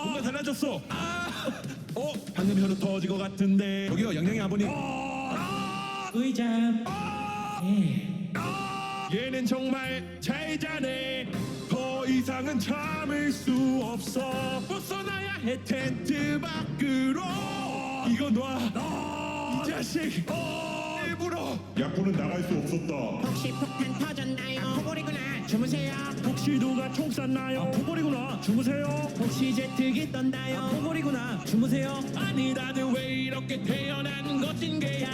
뭔가 달라졌어. 방금 혀로 터질 것 같은데. 여기요, 양양이 아버님. 의자. 얘는 정말 잘 자네. 더 이상은 참을 수 없어. 벗어나야 해 텐트 밖으로. 이거 놔. 이 자식. 일부러. 약혼은 나갈 수 없었다. 혹시 폭탄 터졌나요? 포골이구나. 주무세요. 혹시 누가 총 쐈나요? 포골이구나. 주무세요. 혹시 제트기 떴나요? 포골이구나. 주무세요. 아니 다들 왜 이렇게 태어난 것인게.